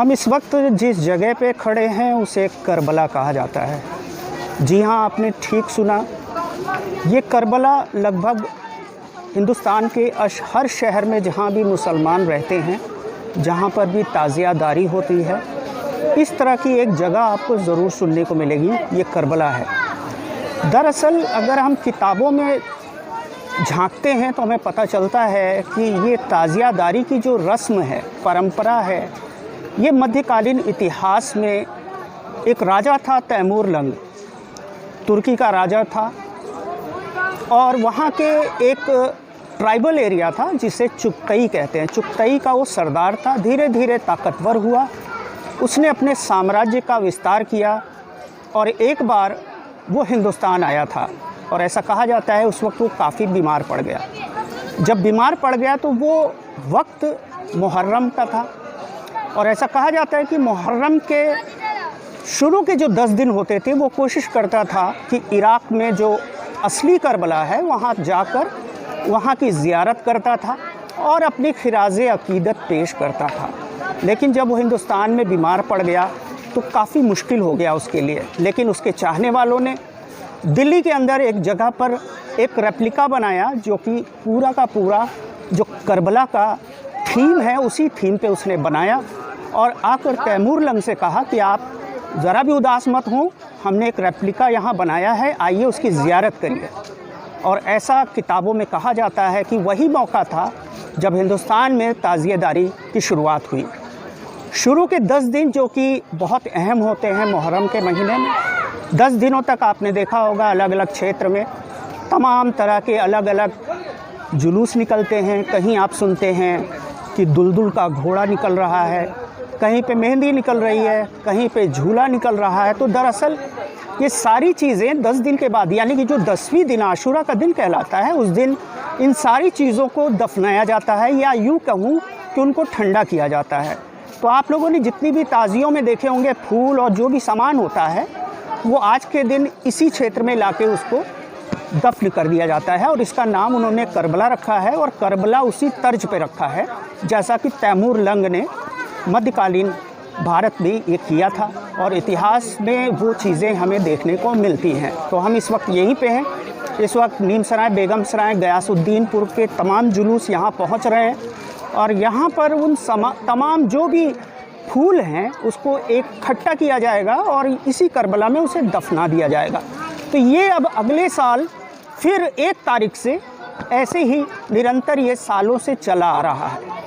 हम इस वक्त जिस जगह पे खड़े हैं उसे करबला कहा जाता है। जी हाँ, आपने ठीक सुना। ये करबला लगभग हिंदुस्तान के हर शहर में जहाँ भी मुसलमान रहते हैं, जहाँ पर भी ताज़ियादारी होती है, इस तरह की एक जगह आपको ज़रूर सुनने को मिलेगी। ये करबला है। दरअसल अगर हम किताबों में झांकते हैं तो हमें पता चलता है कि ये ताज़ियादारी की जो रस्म है, परंपरा है, ये मध्यकालीन इतिहास में एक राजा था तैमूर लंग, तुर्की का राजा था, और वहाँ के एक ट्राइबल एरिया था जिसे चुगतई कहते हैं। चुगतई का वो सरदार था। धीरे धीरे ताकतवर हुआ, उसने अपने साम्राज्य का विस्तार किया और एक बार वो हिंदुस्तान आया था। और ऐसा कहा जाता है उस वक्त वो काफ़ी बीमार पड़ गया। जब बीमार पड़ गया तो वो वक्त मुहर्रम का था, और ऐसा कहा जाता है कि मुहर्रम के शुरू के जो 10 दिन होते थे वो कोशिश करता था कि इराक़ में जो असली करबला है वहाँ जाकर वहाँ की ज़ियारत करता था और अपनी खिराज़े अक़ीदत पेश करता था। लेकिन जब वो हिंदुस्तान में बीमार पड़ गया तो काफ़ी मुश्किल हो गया उसके लिए। लेकिन उसके चाहने वालों ने दिल्ली के अंदर एक जगह पर एक रेप्लिका बनाया जो कि पूरा का पूरा जो करबला का थीम है उसी थीम पे उसने बनाया, और आकर तैमूर लंग से कहा कि आप ज़रा भी उदास मत हों, हमने एक रेप्लिका यहाँ बनाया है, आइए उसकी ज़ियारत करिए। और ऐसा किताबों में कहा जाता है कि वही मौका था जब हिंदुस्तान में ताज़ियादारी की शुरुआत हुई। शुरू के 10 दिन जो कि बहुत अहम होते हैं मुहर्रम के महीने में, 10 दिनों तक आपने देखा होगा अलग अलग क्षेत्र में तमाम तरह के अलग अलग जुलूस निकलते हैं। कहीं आप सुनते हैं कि दुलदुल का घोड़ा निकल रहा है, कहीं पे मेहंदी निकल रही है, कहीं पे झूला निकल रहा है। तो दरअसल ये सारी चीज़ें 10 दिन के बाद, यानी कि जो 10वीं दिन आशूरा का दिन कहलाता है, उस दिन इन सारी चीज़ों को दफनाया जाता है, या यूँ कहूँ कि उनको ठंडा किया जाता है। तो आप लोगों ने जितनी भी ताज़ियों में देखे होंगे फूल और जो भी सामान होता है, वो आज के दिन इसी क्षेत्र में लाके उसको दफन कर दिया जाता है, और इसका नाम उन्होंने करबला रखा है। और करबला उसी तर्ज पे रखा है जैसा कि तैमूर लंग ने मध्यकालीन भारत में ये किया था, और इतिहास में वो चीज़ें हमें देखने को मिलती हैं। तो हम इस वक्त यहीं पे हैं। इस वक्त नीमसराय, बेगमसराय, गयासुद्दीनपुर के तमाम जुलूस यहाँ पहुँच रहे हैं, और यहाँ पर उन तमाम जो भी फूल हैं उसको इकट्ठा किया जाएगा और इसी करबला में उसे दफना दिया जाएगा। तो ये अब अगले साल फिर 1 तारीख से ऐसे ही निरंतर ये सालों से चला आ रहा है।